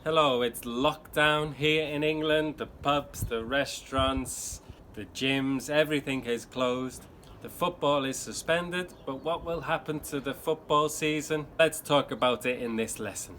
Hello, it's lockdown here in England. The pubs, the restaurants, the gyms, everything is closed. The football is suspended, but what will happen to the football season? Let's talk about it in this lesson.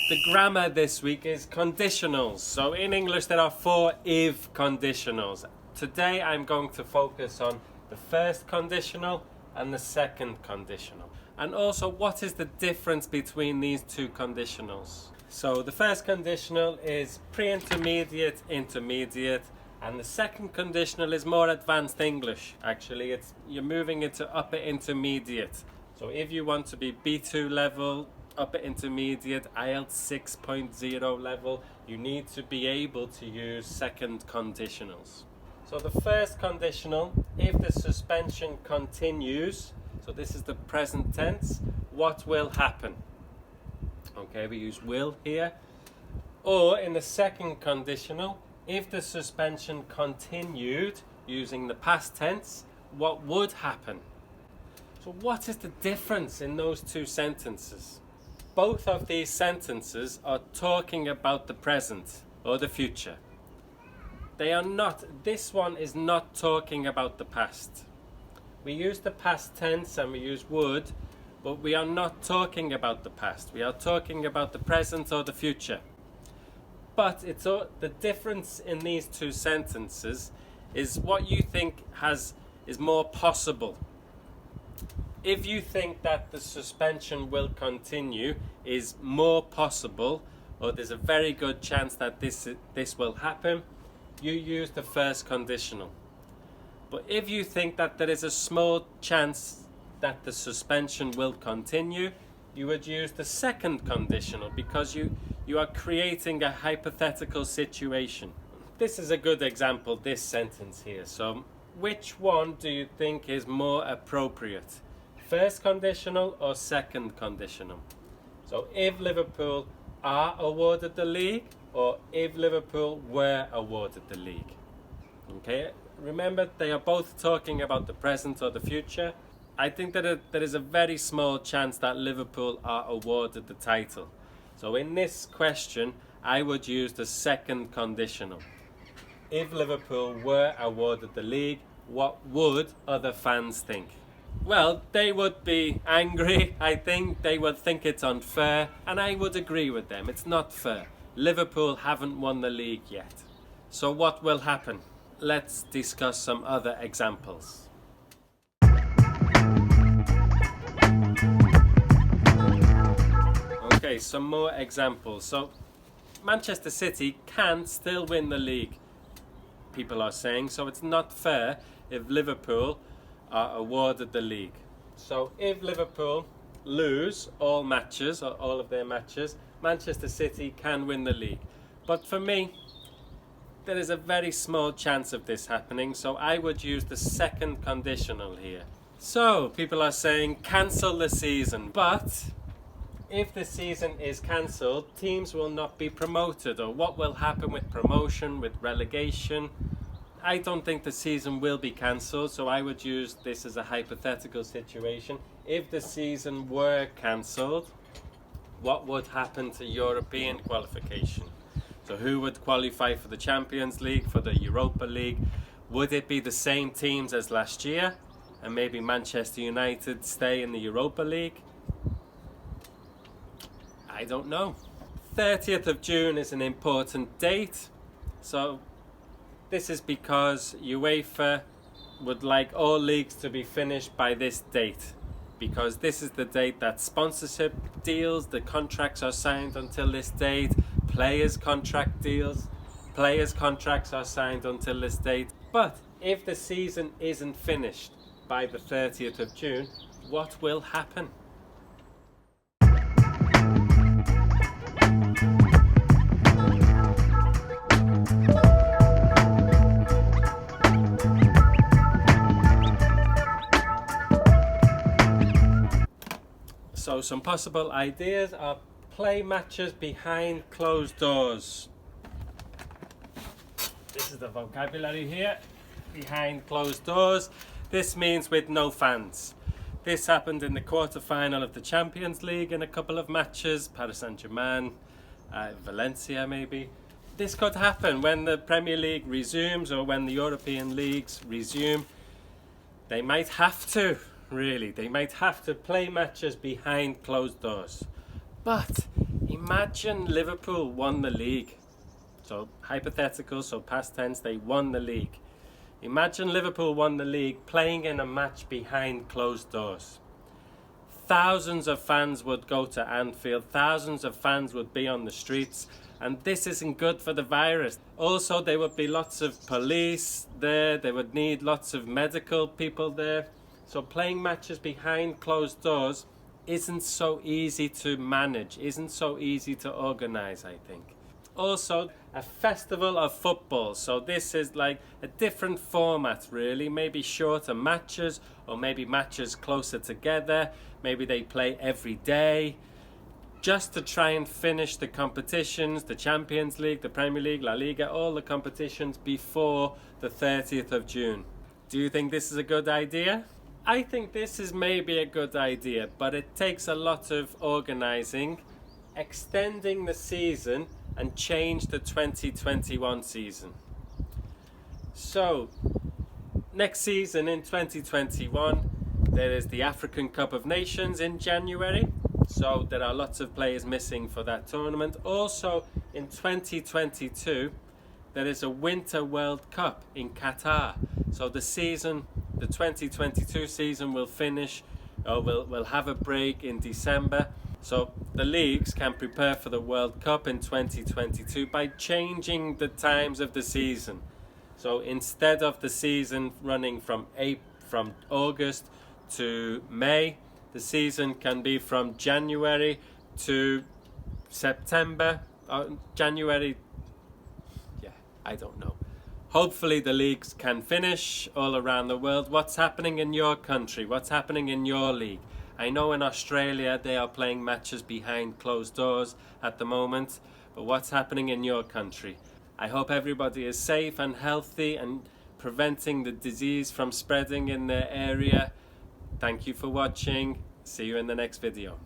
The grammar this week is conditionals. So in English there are 4 if conditionals. Today I'm going to focus on the first conditional and the second conditional. And also, what is the difference between these two conditionals? So the first conditional is pre-intermediate, intermediate, and the second conditional is more advanced English. Actually, you're moving into upper intermediate. So if you want to be B2 level, upper intermediate, IELTS 6.0 level, you need to be able to use second conditionals. So the first conditional, if the suspension continues, so this is the present tense, what will happen? Okay, we use will here. Or in the second conditional, if the suspension continued, using the past tense, what would happen? So what is the difference in those two sentences? Both of these sentences are talking about the present or the future. They are not, this one is not talking about the past. We use the past tense and we use would, but we are not talking about the past. We are talking about the present or the future. But the difference in these two sentences is what you think is more possible. If you think that the suspension will continue is more possible, or there's a very good chance that this will happen, you use the first conditional. But if you think that there is a small chance that the suspension will continue, you would use the second conditional, because you are creating a hypothetical situation. This is a good example, this sentence here. So which one do you think is more appropriate? First conditional or second conditional? So if Liverpool are awarded the league, or if Liverpool were awarded the league. Okay, remember they are both talking about the present or the future. I think that there is a very small chance that Liverpool are awarded the title. So in this question, I would use the second conditional. If Liverpool were awarded the league, what would other fans think? Well, they would be angry. I think they would think it's unfair, and I would agree with them. It's not fair. Liverpool haven't won the league yet. So what will happen? Let's discuss some other examples. Okay, some more examples. So Manchester City can still win the league, people are saying. So it's not fair if Liverpool are awarded the league. So if Liverpool lose all matches, or all of their matches, Manchester City can win the league. But for me, there is a very small chance of this happening, so I would use the second conditional here. So people are saying cancel the season, but if the season is cancelled, teams will not be promoted. Or what will happen with promotion, with relegation? I don't think the season will be cancelled, so I would use this as a hypothetical situation. If the season were cancelled, what would happen to European qualification? So who would qualify for the Champions League, for the Europa League? Would it be the same teams as last year, and maybe Manchester United stay in the Europa League? I don't know. 30th of June is an important date, so this is because UEFA would like all leagues to be finished by this date, because this is the date that sponsorship deals, the contracts are signed until this date, players' contracts are signed until this date. But if the season isn't finished by the 30th of June, what will happen? So some possible ideas are play matches behind closed doors. This is the vocabulary here. Behind closed doors. This means with no fans. This happened in the quarter-final of the Champions League in a couple of matches. Paris Saint-Germain, Valencia maybe. This could happen when the Premier League resumes or when the European leagues resume. They might have to, really. They might have to play matches behind closed doors. But imagine Liverpool won the league. So hypothetical, so past tense, they won the league. Imagine Liverpool won the league playing in a match behind closed doors. Thousands of fans would go to Anfield, thousands of fans would be on the streets, and this isn't good for the virus. Also, there would be lots of police there, they would need lots of medical people there. So playing matches behind closed doors isn't so easy to manage, isn't so easy to organize, I think. Also, a festival of football, so this is like a different format really, maybe shorter matches or maybe matches closer together, maybe they play every day just to try and finish the competitions, the Champions League, the Premier League, La Liga, all the competitions before the 30th of June. Do you think this is a good idea? I think this is maybe a good idea, but it takes a lot of organizing, extending the season and change the 2021 season. So, next season in 2021, there is the African Cup of Nations in January. So there are lots of players missing for that tournament. Also in 2022, there is a Winter World Cup in Qatar. So the 2022 season will finish, or will have a break in December. So the leagues can prepare for the World Cup in 2022 by changing the times of the season. So instead of the season running from August to May, the season can be from January to September, January, I don't know. Hopefully the leagues can finish all around the world. What's happening in your country? What's happening in your league? I know in Australia they are playing matches behind closed doors at the moment, but what's happening in your country? I hope everybody is safe and healthy and preventing the disease from spreading in their area. Thank you for watching. See you in the next video.